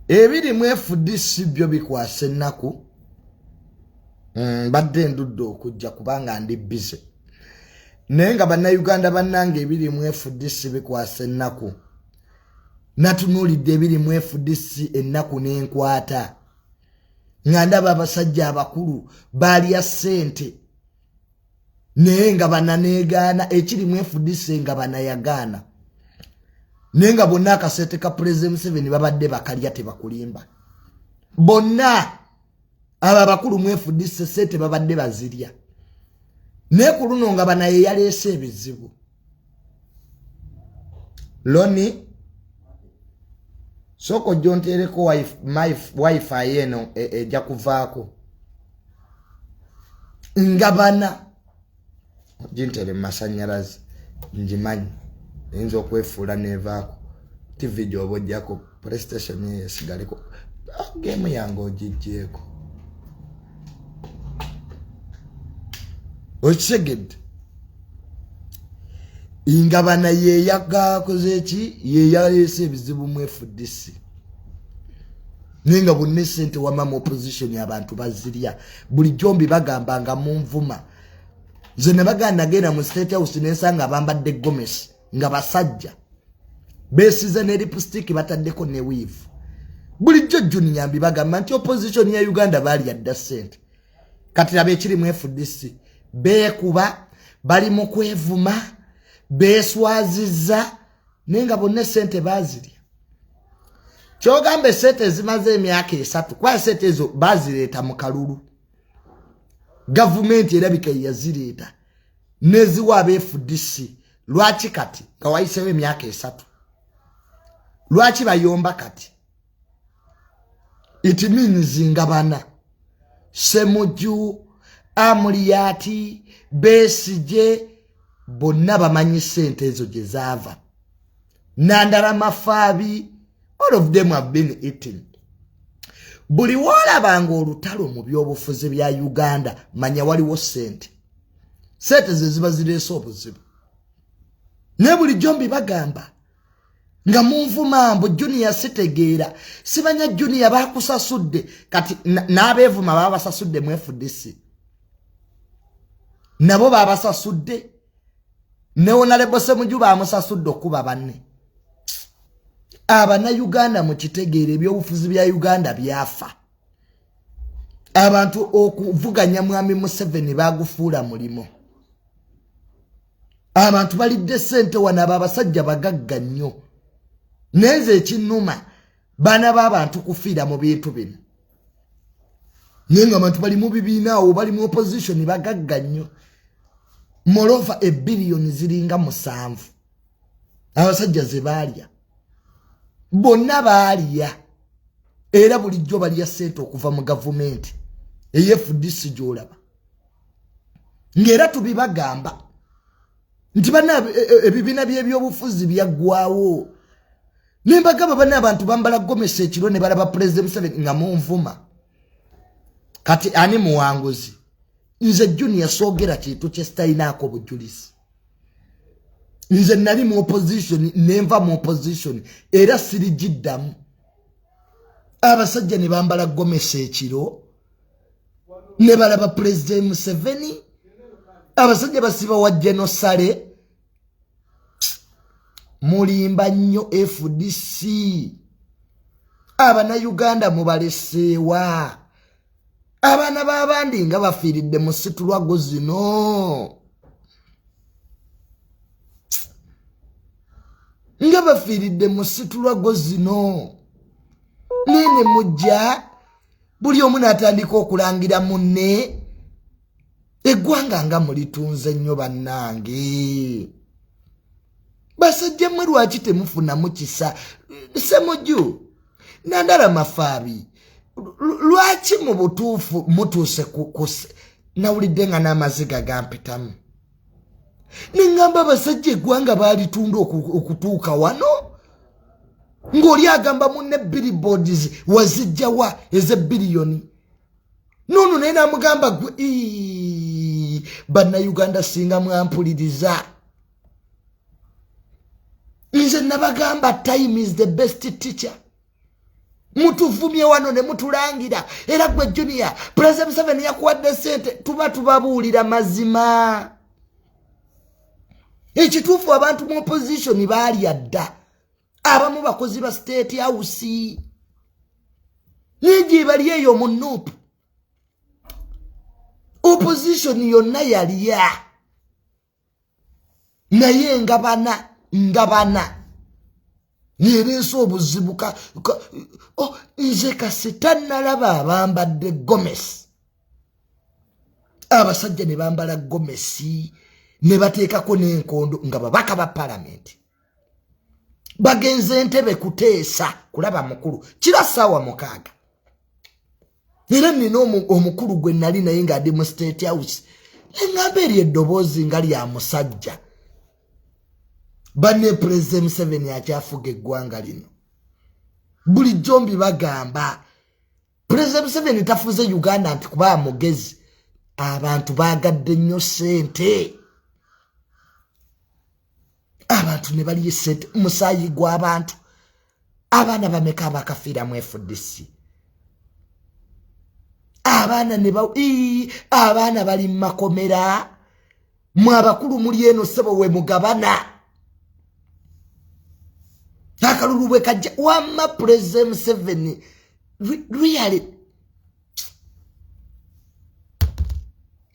ebiri mwefudisi byo bikwase nnaku badde ndudde okujja kubanga ndi busy naye nga bannayuganda bannange ebiri mwefudisi bikwase nnaku natunuulidde ebiri mwefudisi ennaku n'enkwata nga ndaba abasajja abakulu baalya ssente naye nga bananeegaana ekiri mwefudisi nga banayagaana naye nga bonna akasente ka President Museveni babadde bakalya tebakulimba bonna abo abakulu mwefudisi ssente babadde bazirya naye ku luno nga banaye yaleese ebizibu loni soko jontereko wifi yeno ejja kuvaako nga bana jintere masanyalazi njimanyi eyinza okwefuula nevaako TV gyoba ojjako PlayStation ye esigaleko game yange ogijjeeko okisegedde ingabana yeyagakoze eki yeyaleese ebizibu mwefudisi ninga bonna sente wama mu opposition abantu bazirya bulijjo mbibagamba nga munvuma nze ne baganda genda mu State House nensanga bambadde gomesi nga basajja besize ne lipstick bataddeko ne weave bulijjo jjuni nyambi bagamba nti opposition ya Uganda bali yadda sente kati labe ekiri mwefudisi beekuba bali mu kwevuma beswaziza nenga bonna sente bazirya kyogambe sente zimaze emyaka 3 kwa sente ezo bazireeta mu kalulu government erabika yazireeta neziwa abefudisi lwaki kati nga wayisewo emyaka 3 lwaki bayomba kati it means ngabana Semuju Amuliyati Besije bonna bamanyi sente ezo gye zaava Nandala Mafabi all of them have been eaten buli wolabanga olutalo mu byobufuzi bya Uganda manya waliwo sente ze ziba zireese obuzibu ne buli jombi bagamba nga munvuma mbu Junior sitegeera sibanya Junior bakusasudde kati n'abeevuma baba basasudde mwefudisi nabo baba basasudde ne Honorable Semuju bamusasudde okuba banne abana Uganda mu kitegeere ebyobufuzi bya Uganda byafa abantu okuvuganya mwami Museveni bagufuula mulimo abantu balidde sente wana abasajja bagagga nnyo neze ekinuma bana b'abantu kufiira mu bintu bino nenga abantu bali mu bibiina awo bali mu opposition bagagga nnyo moreover a billion ziringa 7 abasajja ze baalya bonna baalya era bulijjo balya sente okuva mu government eyefudisi gyolaba ngera tubibagamba nti bana ebibiina by'ebyobufuzi byaggwawo nembagamba bana abantu bambala gomesi ekiro ne balaba President Museveni nga munvuma kati ani muwanguzi nze Junior soogera kintu kye sitayinaako bujulizi nze nali mu opposition nenva mu opposition era sirigiddamu abasajja ne bambala gomesi ekiro ne balaba President Museveni abasajja basiba wa genosale mulimba nnyo FDC abana Uganda mubaleseewa abana babandi nga bafiiridde mu situlwago zino nga bafiiridde mu situlwago zino nene mujja buli omu n'atandika okulangira munne eggwanga nga mulitunze nnyo bannange basajja mmwe lwaki temufuna mukisa Semuju Nandala Mafabi lwaki mu butuufu mutuuse nawulidde nga n'amaziga gampitamu nengamba abasajja eggwanga baalitunda okutuuka wano ng'oli agamba munne billboards wazijjawa ez'ebiliyoni nono naye namugamba gwe bannayuganda singa mwampuliriza nze nabagamba time is the best teacher. Mutuvumye wano ne mutulangira era gwe Junior President Museveni yakuwadde sente tubabuulira mazima. Ekituufu abantu mu opposition baali adda abamu bakozi ba state house niji bali eyo mu Nuupu. Opposition yonna yaliya naye ngabana nireese obuzibuka nze kasita nalaba abambadde gomesi abasajja ne bambala gomesi ne bateekako n'enkondo nga babaka ba palamenti bagenze entebe kuteesa kulaba mukulu kira ssaawa 6 era nina omukulu gwe nali naye nga adi mu state house neŋŋamba eri eddoboozi nga lya musajja banne President Museveni akyafuga eggwanga lino bulijjo mbibagamba President Museveni tafuze Uganda nti kuba mugezi abantu baagadde nnyo ssente abantu ne bali sente musaayi gw'abantu abaana bameka abakafiira mu FDC abaana bali mu makomera mu abakulu muli eno ssebo we mugabana akalulu bwe kajja wamma President Museveni really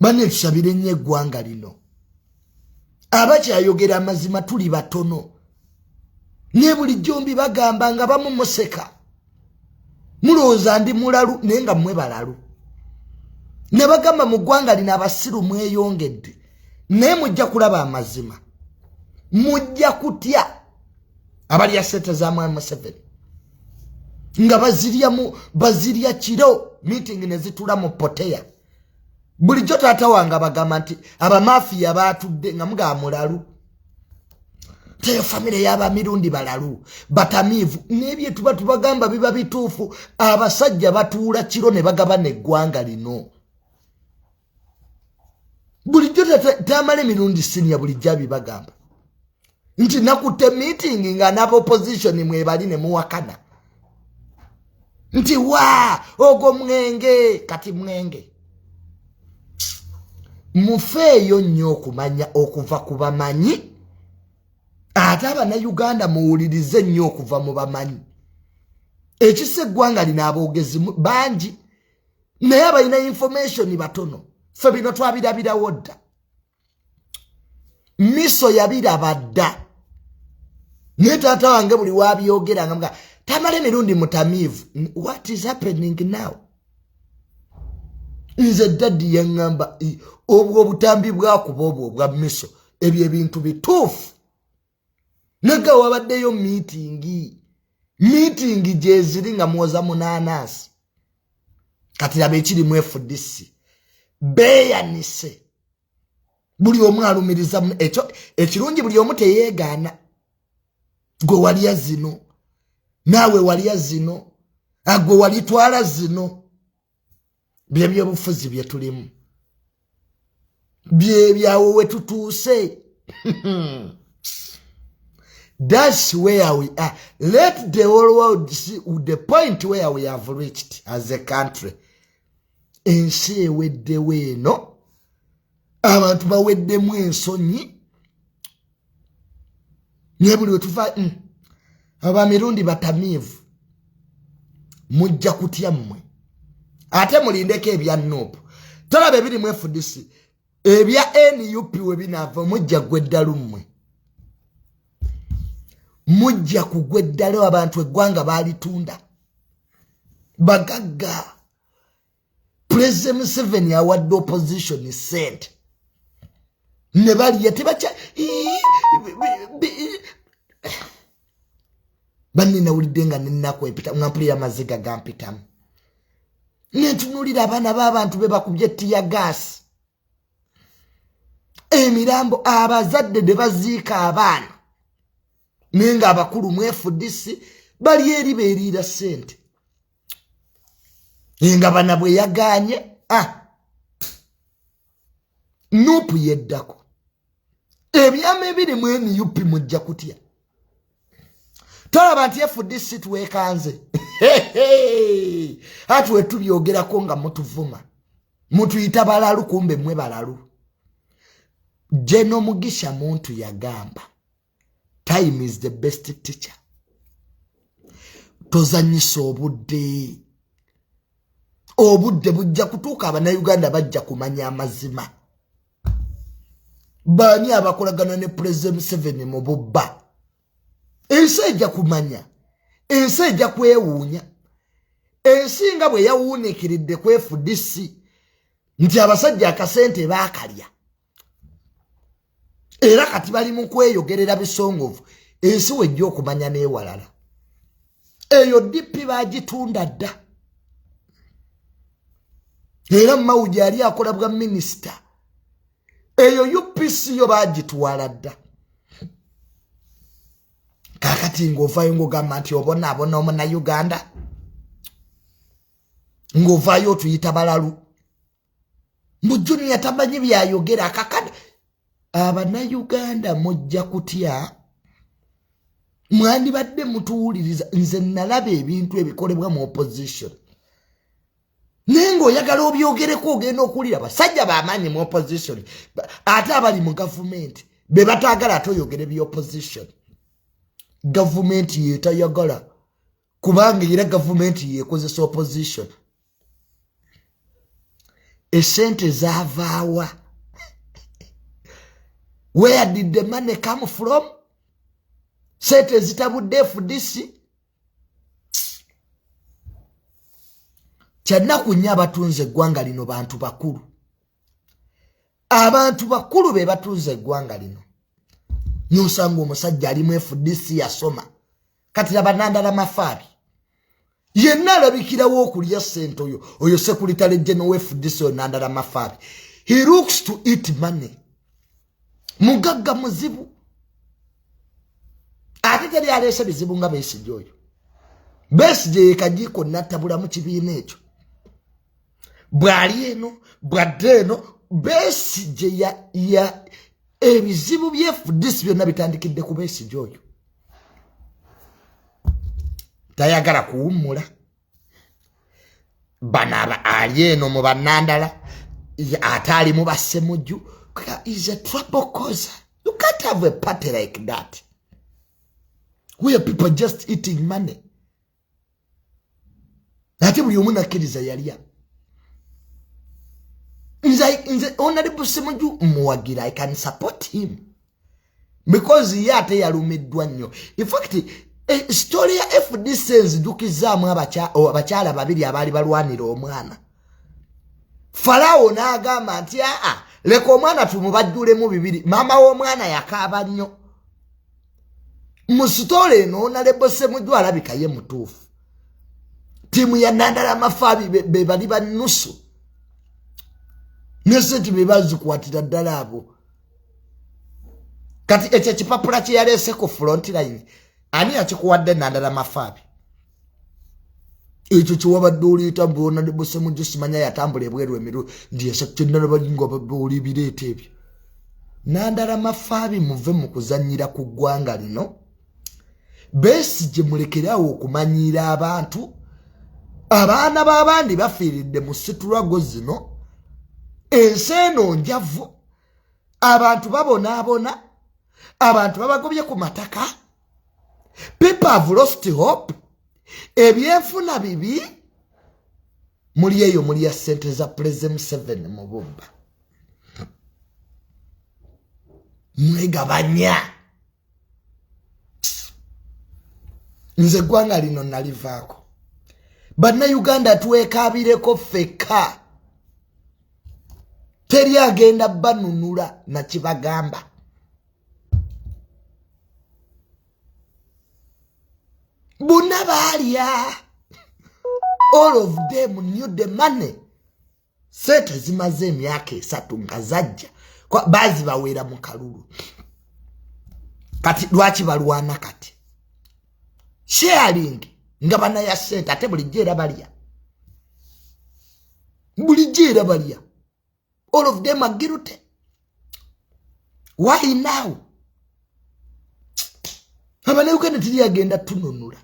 bane tusabire nnyo eggwanga lino abakyayogera amazima tuli batono ne bulijjo mbibagamba nga bamumuseka mulowooza ndi mulalu naye nga mmwe balalu ne bagamba mu ggwanga lino abasiru mweyongedde naye mujja kulaba amazima mujja kutya abali asete za Mwami Museveni nga bazirya kiro meeting ne zitula mu poteya bulijjo taata wange bagamba nti abamafiya batudde nga mugamba mulalu teyo famire y'aba Mirundi balalu batamiivu n'ebyo tuba tubagamba biba bituufu abasajja batuula kiro ne bagabana eggwanga lino bulijjo tamale Mirundi senior bulijjo abibagamba nti nakutte meeting nga nabo opposition mwebali ne muwakana nti ogo mwenge kati mwenge mufeeyo nnyo okumanya okuva ku bamanyi ate Abannayuganda muwulirize nnyo okuva mu bamanyi ekisa eggwanga lina aboogezi bangi naye abalina information batono ffe bino twabirabirawo dda miso yabiraba dda ne taata wange buli wabyogera nga tamale Mirundi mutamiivu what is happening now nze daddi yaŋŋamba obwo obutambi bwakuba obwo bwa miso ebyo ebintu bituufu naga wabaddeyo meeting gyeziri nga mwoza munanasi kati laba ekiri mu FDC beeyanise buli omu alumiriza ekyo ekirungi buli omu teyeegaana gwe walya zino naawe walya zino agwe walitwala zino byebyobufuzi bye tulimu byebyawo we tutuuse that's where we are. Let the whole world see the point where we have reached as a country. Ensi ewedde weeno abantu baweddemu ensonyi ne buli wetuva aba Mirundi batamiivu mujja kutya mmwe ate mulindeko ebya Nuupu tolaba ebiri mu FDC ebya NUP we binaava mujja gweddalu mmwe mujja kugweddalo abantu eggwanga balitunda bagagga President Museveni awadde opposition sente ne bali yatebacha banni nawulidde nga ninako epita ngampuli y'amaziga gampitamu nentunulira abaana b'abantu be bakubye ttiya gaasi emirambo abazadde ne baziika abaana nenga abakulu mu FDC bali eri beeriira ssente nga bana bwe yaganye Nuupu yeddako ebyama ebiri mu NUP mujja kutya tolaba nti FDC tuwekanze ati wetubyogerako nga mutuvuma mutuyita balalu kumbe mwe balalu. Jeno Mugisha muntu yagamba time is the best teacher. Tozanyisa obudde bujja kutuuka Abannayuganda bajja kumanya amazima. Bani abakolagana ne President Museveni mu bubba. Ensi ejja kumanya. Ensi ejja kwewuunya. Ensi nga bwe yawuunikiridde ku FDC nti abasajja akasente baakalya. Era kati bali mu kweyogerera bisongovu. Ensi wejja okumanya n'ewalala. Eyo DP bagitunda dda. Era Mawuji yali akola bwa minisita. Eyo UPC yo bagitwala dda. Kakati ng'ovaayo ng'ogamba nti obona omuna Uganda. Ng'ovaayo tuyita balalu. Mu Junior tamanyi byayogera kakade. Abannayuganda mujja kutya. Mwandibadde mutuwuliriza nze nalaba ebintu ebikolebwa mu opposition. Nengo oyagala obyogereko ogenda okulira basajja b'amaanyi mu opposition. Ate abali mu government be batagala toyogere bi opposition. Government yetayagala kubanga era government yekozesa opposition. Esente zavaawa. Where did the money come from? Sente zitabudde FDC. Kyanaku nnyo abatunze eggwanga lino bantu bakulu. Abantu bakulu be batunze eggwanga lino. Nyosanga omusajja ali mu FDC yasoma. Kati laba Nandala Mafaabi. Yenna alabikirawo okulya ssente oyo Secretary General FDC Nandala Mafaabi. He looks to eat money. Mugagga muzibu. Ate teri alese bizibu nga Besigye oyo. Besigye yekajiko natabula mu kibiina ekyo. Bwali eno, bwadde eno, Besigye ya ebizibu bye FDC byonna bitandikidde ku Besigye oyo. Tayagala kuwummula. Banaba ali eno mu Bannandala ate ali mu Bassemujju. Is a trouble causer. You can't have a party like that where people just eating money. Ate buli omu nakkiriza yalya. Nze Honorable Ssemujju muwagira, I can support him because ye ate yalumiddwa nnyo. In fact, story ya FDC nzijukizaamu abakyala babiri abaali balwanira omwana. Farao n'agamba nti leka omwana tumubajjulemu bibiri. Mama w'omwana yakaaba nnyo. Mu story eno Honorable Ssemujju alabika ye mutuufu. Timu ya Nandala Mafaabi be bali bannusu. Nesenti be bazikuwatira ddala abo. Kati ekyo kipapula kye yaleese ku front line. Ani akikuwadde Nandala Mafaabi? Ekyo kiwabadde oliita Honorable Ssemujju simanya yatambula ebweru emiru ndi esekyennala balingo babuli bireeta ebyo. Nandala Mafaabi muve mu kuzannyira ku ggwanga lino. Besigye mulekerawo okumanyiira abantu. Abaana b'abandi bafiiridde mu situlwago zino. Ensi eno njavu. Abantu babonaabona. Abantu babagobye ku mataka. People have lost hope. Ebyenfuna bibi. Muli eyo muli ya ssente za President Museveni mu bubba. Mwegabanya. Nze eggwanga lino nalivaako. Bannayuganda tuweekaabireko ffekka. Teri agenda banunula na kibagamba. Bonna baalya. All of them knew the money. Sente zimaze emyaka 3 nga zajja. Bazi bawera mu kalulu. Kati lwaki balwana kati? Sharing nga bana ya sente ate bulijjo era balya. Bulijjo era balya. All of them are guilty. Why now? Uganda tiri agenda tununula.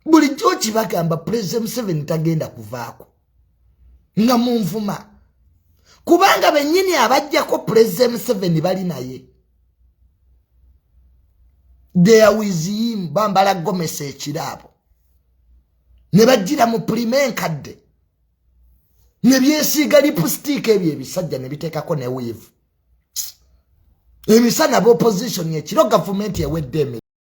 Bulijjo kibagamba President 7 tagenda kuvaako. Nga munvuma. Kubanga bennyini abajjako President 7 bali naye. They are with him bambala gomese ekirabo. Ne bajjira mu prime enkadde. Ne byesiiga lipstick ebyo ebisajja ne biteekako ne weave. Emisana b'opposition ekiro government ewedde